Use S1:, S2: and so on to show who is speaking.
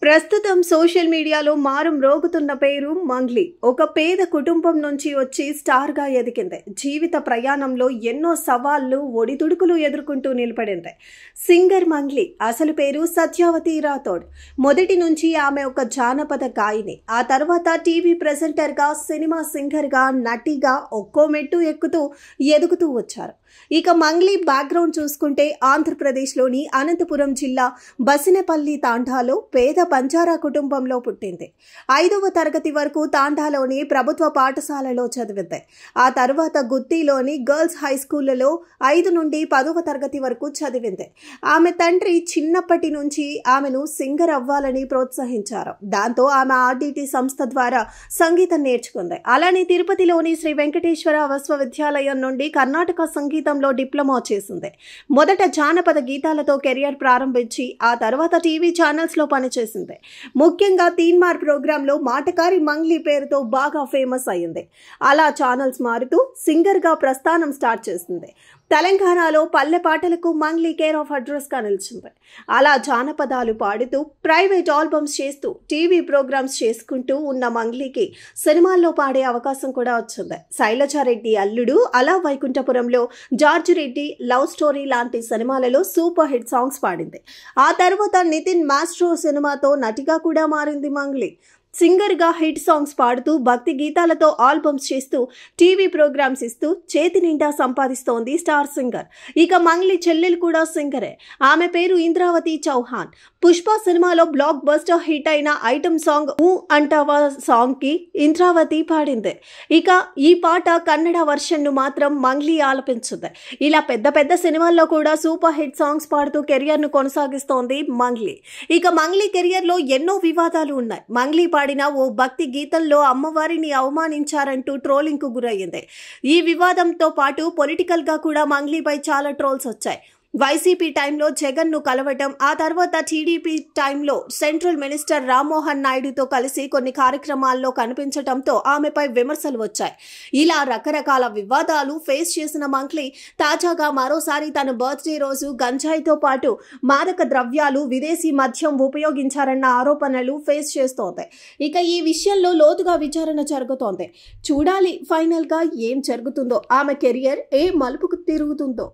S1: ప్రస్తుతం సోషల్ మీడియాలో మారు మ్రోగుతున్న పేరు మంగ్లీ. ఒక పేద కుటుంబం నుంచి వచ్చి స్టార్గా ఎదిగింది. జీవిత ప్రయాణంలో ఎన్నో సవాళ్లు, ఒడిదుడుకులు ఎదుర్కొంటూ నిలబడింది. సింగర్ మంగ్లీ అసలు పేరు సత్యవతి రాథోడ్. మొదటి నుంచి ఆమె ఒక జానపద గాయని. ఆ తర్వాత టీవీ ప్రెజెంటర్గా, సినిమా సింగర్గా, నటిగా ఒక్కో మెట్టు ఎక్కుతూ ఎదుగుతూ వచ్చారు. ఇక మంగ్లీ బ్యాక్గ్రౌండ్ చూసుకుంటే ఆంధ్రప్రదేశ్లోని అనంతపురం జిల్లా బసినపల్లి తాండాలో పేద బంజారా కుటుంబంలో పుట్టింది. 5వ తరగతి వరకు తాండాలోని ప్రభుత్వ పాఠశాలలో చదివింది. ఆ తర్వాత గుత్తిలోని గర్ల్స్ హై స్కూళ్లలో 5 నుండి 10వ తరగతి వరకు చదివింది. ఆమె తండ్రి చిన్నప్పటి నుంచి ఆమెను సింగర్ అవ్వాలని ప్రోత్సహించారు. దాంతో ఆమె ఆర్డిటి సంస్థ ద్వారా సంగీతం నేర్చుకుంది. అలానే తిరుపతిలోని శ్రీ వెంకటేశ్వర విశ్వవిద్యాలయం నుండి కర్ణాటక సంగీతంలో డిప్లొమా చేసింది. మొదట జానపద గీతాలతో కెరియర్ ప్రారంభించి ఆ తర్వాత టీవీ ఛానల్స్ లో పనిచేసింది. ముఖ్యంగా తీన్మార్ ప్రోగ్రాంలో మాటకారి మంగ్లీ పేరుతో బాగా ఫేమస్ అయింది. అలా ఛానల్స్ మారుతూ సింగర్ గా ప్రస్థానం స్టార్ట్ చేసింది. తెలంగాణలో పల్లె పాటలకు మంగ్లీ కేర్ ఆఫ్ అడ్రస్ గా నిలిచింది. అలా జానపదాలు పాడుతూ ప్రైవేట్ ఆల్బమ్స్ చేస్తూ టీవీ ప్రోగ్రామ్స్ చేసుకుంటూ ఉన్న మంగ్లీకి సినిమాల్లో పాడే అవకాశం కూడా వచ్చింది. శైలజారెడ్డి అల్లుడు, అలా వైకుంఠపురంలో, జార్జ్ రెడ్డి, లవ్ స్టోరీ లాంటి సినిమాలలో సూపర్ హిట్ సాంగ్స్ పాడింది. ఆ తర్వాత నితిన్ మాస్ట్రో సినిమాతో నటిగా కూడా మారింది మంగ్లీ. సింగర్గా హిట్ సాంగ్స్ పాడుతూ భక్తి గీతాలతో ఆల్బమ్స్ చేస్తూ టీవీ ప్రోగ్రామ్స్ ఇస్తూ చేతి నిండా సంపాదిస్తోంది స్టార్ సింగర్. ఇక మంగ్లీ చెల్లెలు కూడా సింగరే. ఆమె పేరు ఇంద్రావతి చౌహాన్. పుష్ప సినిమాలో బ్లాక్ బస్టర్ హిట్ అయిన ఐటమ్ సాంగ్ ఊ అంటావా సాంగ్ కి ఇంద్రావతి పాడింది. ఇక ఈ పాట కన్నడ వర్షన్ ను మాత్రం మంగ్లీ ఆలపించింది. ఇలా పెద్ద పెద్ద సినిమాల్లో కూడా సూపర్ హిట్ సాంగ్స్ పాడుతూ కెరియర్ ను కొనసాగిస్తోంది మంగ్లీ. ఇక మంగ్లీ కెరియర్ లో ఎన్నో వివాదాలు ఉన్నాయి. మంగ్లీ పాడిన ఓ భక్తి గీతంలో అమ్మవారిని అవమానించారంటూ ట్రోలింగ్ కు గురయ్యింది. ఈ వివాదంతో పాటు పొలిటికల్ గా కూడా మంగ్లీపై చాలా ట్రోల్స్ వచ్చాయి. వైసీపీ టైంలో జగన్ ను కలవటం, ఆ తర్వాత టీడీపీ టైంలో సెంట్రల్ మినిస్టర్ రామ్మోహన్ నాయుడుతో కలిసి కొన్ని కార్యక్రమాల్లో కనిపించడంతో ఆమెపై విమర్శలు వచ్చాయి. ఇలా రకరకాల వివాదాలు ఫేస్ చేసిన మంగ్లీ తాజాగా మరోసారి తన బర్త్డే రోజు గంజాయితో పాటు మాదక ద్రవ్యాలు, విదేశీ మద్యం ఉపయోగించారన్న ఆరోపణలు ఫేస్ చేస్తోంది. ఇక ఈ విషయంలో లోతుగా విచారణ జరుగుతోంది. చూడాలి ఫైనల్ గా ఏం జరుగుతుందో, ఆమె కెరియర్ ఏ మలుపుకు తిరుగుతుందో.